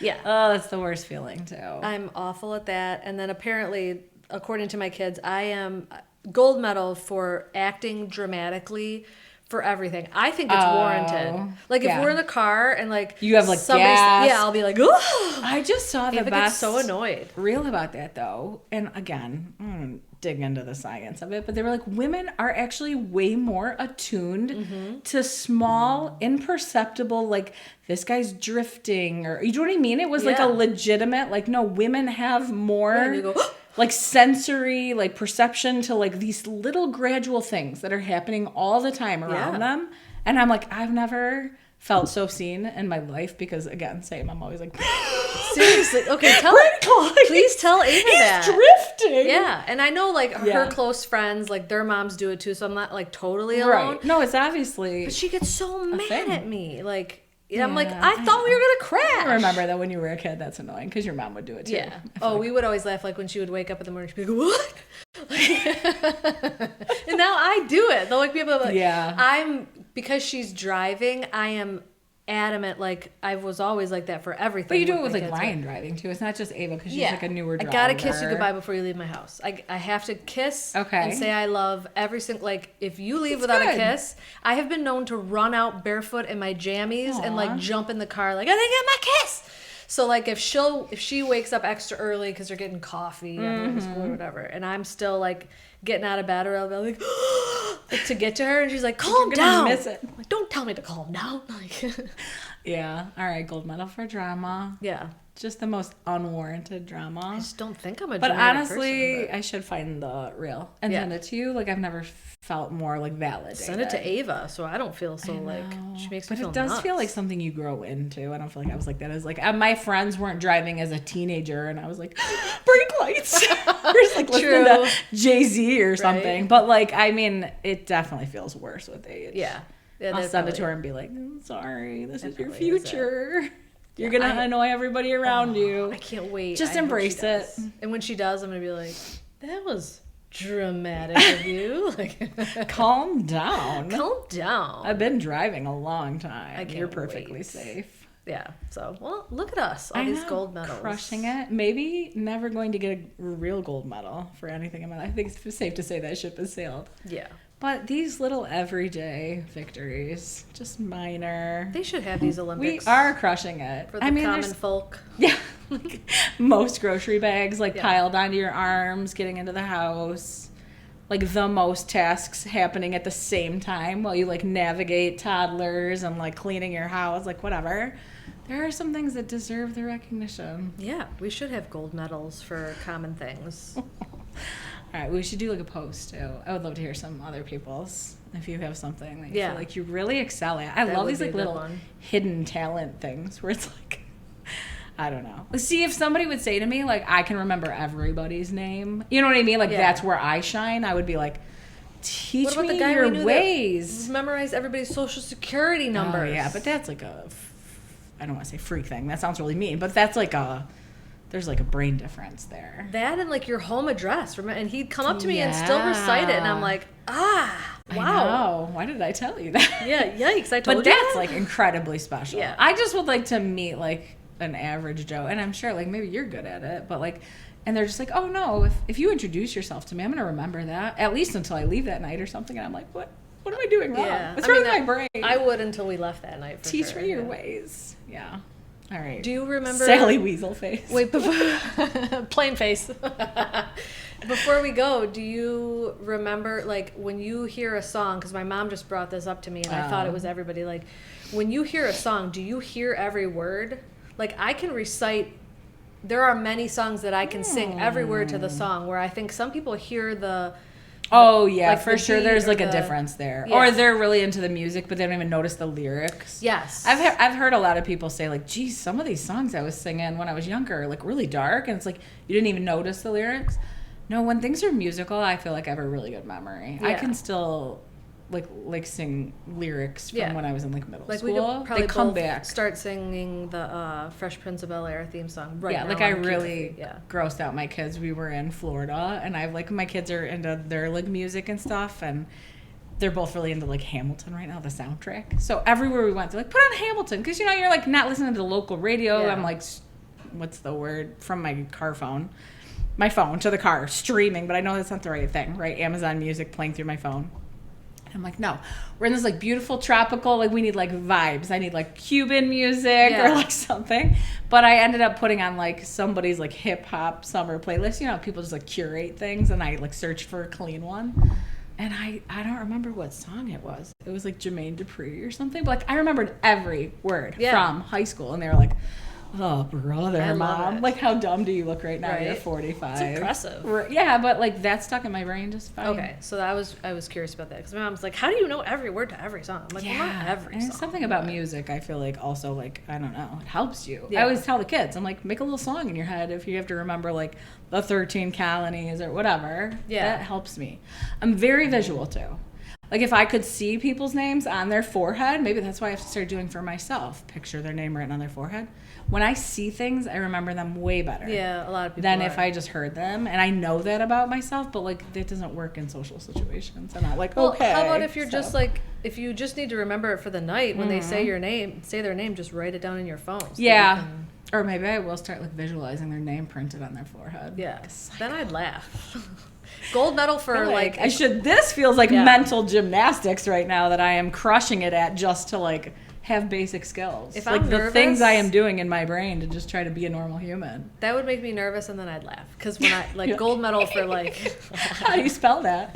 Yeah. Oh, that's the worst feeling too. I'm awful at that. And then apparently, according to my kids, I am gold medal for acting dramatically for everything. I think it's warranted. Like if we're in the car and like you have like somebody, gas. yeah, I'll be like, oh. I just saw the best. So annoyed. Reel about that though, and again, I'm gonna dig into the science of it, but they were like, women are actually way more attuned to small, imperceptible, like this guy's drifting, or you know what I mean? It was like a legitimate, like no, women have more. Yeah, and you go, like sensory, like perception to like these little gradual things that are happening all the time around them. And I'm like, I've never felt so seen in my life because again, same, I'm always like, seriously, okay, please tell Ava that. He's drifting. Yeah, and I know like her close friends, like their moms do it too, so I'm not like totally alone. Right. No, it's obviously. But she gets so mad at me, like. Yeah, I'm like, I thought we were going to crash. I remember that when you were a kid, that's annoying because your mom would do it too. Yeah. Oh, we would always laugh like when she would wake up in the morning, she'd be like, what? And now I do it. They'll wake me up like, because she's driving, I am adamant, like I was always like that for everything. But you do it with like Ryan driving too. It's not just Ava because she's like a newer driver. I gotta kiss you goodbye before you leave my house. I have to kiss and say I love every single, like if you leave without a kiss, I have been known to run out barefoot in my jammies and like jump in the car like I didn't get my kiss. So like if she wakes up extra early because they're getting coffee after school or whatever, and I'm still like getting out of bed, or I'll be like to get to her, and she's like, calm down. Miss it. I'm like, don't tell me to calm down. Like, yeah. All right. Gold medal for drama. Yeah. Just the most unwarranted drama. I just don't think I'm a dramatic honestly, person, I should find the reel and send it to you. Like I've never felt more like validated. Send it to Ava so I don't feel so like she makes me feel But it does nuts. feel like something you grow into. I don't feel like I was like that as like my friends weren't driving as a teenager and I was like brake lights. Or just like listening to Jay-Z or something. Right. But like I mean it definitely feels worse with age. Yeah. I'll send it to her and be like, sorry, this is your future. You're going to annoy everybody around you. I can't wait. Just embrace it. And when she does, I'm going to be like, that was dramatic of you. Like, calm down. Calm down. I've been driving a long time. You're perfectly safe. Yeah. So, well, look at us. All these gold medals. Crushing it. Maybe never going to get a real gold medal for anything. I think it's safe to say that ship has sailed. Yeah. But these little everyday victories, just minor. They should have these Olympics. We are crushing it. For the common folk. Yeah. Like most grocery bags piled onto your arms, getting into the house. Like the most tasks happening at the same time while you like navigate toddlers and like cleaning your house, like whatever. There are some things that deserve the recognition. Yeah, we should have gold medals for common things. All right, we should do like a post too. I would love to hear some other people's if you have something that you feel like you really excel at. I love these like little hidden talent things where it's like, I don't know. See, if somebody would say to me like, I can remember everybody's name, you know what I mean? Like that's where I shine. I would be like, teach me your ways. Memorize everybody's social security numbers. Oh yeah, but that's like I don't want to say freak thing. That sounds really mean, but that's like there's like a brain difference there. That and like your home address. And he'd come up to me and still recite it. And I'm like, wow. I know. Why did I tell you that? Yeah, yikes. I told you. But that's like incredibly special. Yeah. I just would like to meet like an average Joe. And I'm sure like maybe you're good at it. But like, and they're just like, oh no, if you introduce yourself to me, I'm going to remember that. At least until I leave that night or something. And I'm like, what am I doing wrong? Yeah. What's wrong with my brain? I would until we left that night. Teach me your ways. Yeah. All right. Do you remember Sally Weasel face? Wait, plain face. Before we go, do you remember like when you hear a song? Because my mom just brought this up to me, and I thought it was everybody. Like, when you hear a song, do you hear every word? Like, I can recite. There are many songs that I can sing every word to the song. Where I think some people hear the. Oh, yeah, like for sure. There's like a difference there. Yeah. Or they're really into the music, but they don't even notice the lyrics. Yes. I've heard a lot of people say, like, geez, some of these songs I was singing when I was younger are, like, really dark. And it's like, you didn't even notice the lyrics. No, when things are musical, I feel like I have a really good memory. Yeah. I can still, like sing lyrics from when I was in, like, middle school. We could probably they come back. Start singing the Fresh Prince of Bel-Air theme song right now. Yeah, like I really grossed out my kids. We were in Florida, and I've like my kids are into their like music and stuff, and they're both really into like Hamilton right now, the soundtrack. So everywhere we went, they're like, put on Hamilton, because you know you're like not listening to the local radio. I'm like what's the word, from my car phone. My phone to the car, streaming, but I know that's not the right thing, right? Amazon Music playing through my phone. And I'm like, no, we're in this like beautiful tropical, like we need like vibes. I need like Cuban music or like something. But I ended up putting on like somebody's like hip hop summer playlist. You know, people just like curate things, and I like searched for a clean one. And I don't remember what song it was. It was like Jermaine Dupri or something. But like I remembered every word from high school, and they were like, oh, brother, Mom. Like, how dumb do you look right now? Right. You're 45. It's impressive. Yeah, but, like, that stuck in my brain just fine. Okay, so I was curious about that. Because my mom's like, how do you know every word to every song? I'm like, well, not every song. And something about music, I feel like, also, like, I don't know, it helps you. I always tell the kids, I'm like, make a little song in your head if you have to remember, like, the 13 colonies or whatever. Yeah. That helps me. I'm very visual, too. Like, if I could see people's names on their forehead, maybe that's why I have to start doing for myself. Picture their name written on their forehead. When I see things, I remember them way better. Yeah, a lot of people than if I just heard them. And I know that about myself, but, like, it doesn't work in social situations. I'm not like, okay. How about if you're just, like, if you just need to remember it for the night, when they say their name, just write it down in your phone. So or maybe I will start, like, visualizing their name printed on their forehead. Yeah. Then I'd laugh. Gold medal for like I should. This feels like mental gymnastics right now that I am crushing it at just to like have basic skills. If like I'm the nervous, things I am doing in my brain to just try to be a normal human. That would make me nervous, and then I'd laugh because when I like gold medal for like. How do you spell that?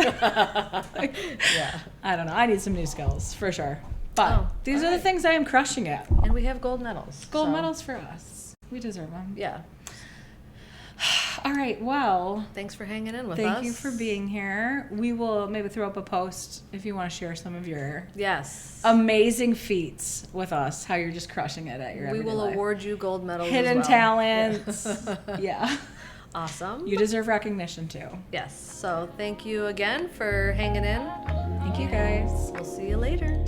I don't know. I need some new skills for sure. But these are the things I am crushing at. And we have gold medals. Gold medals for us. We deserve them. Yeah. All right, well. Thanks for hanging in with us. Thank you for being here. We will maybe throw up a post if you want to share some of your amazing feats with us, how you're just crushing it at your everyday life. We will award you gold medals as well. Hidden talents. Yeah. Awesome. You deserve recognition too. Yes. So thank you again for hanging in. Thank you guys. We'll see you later.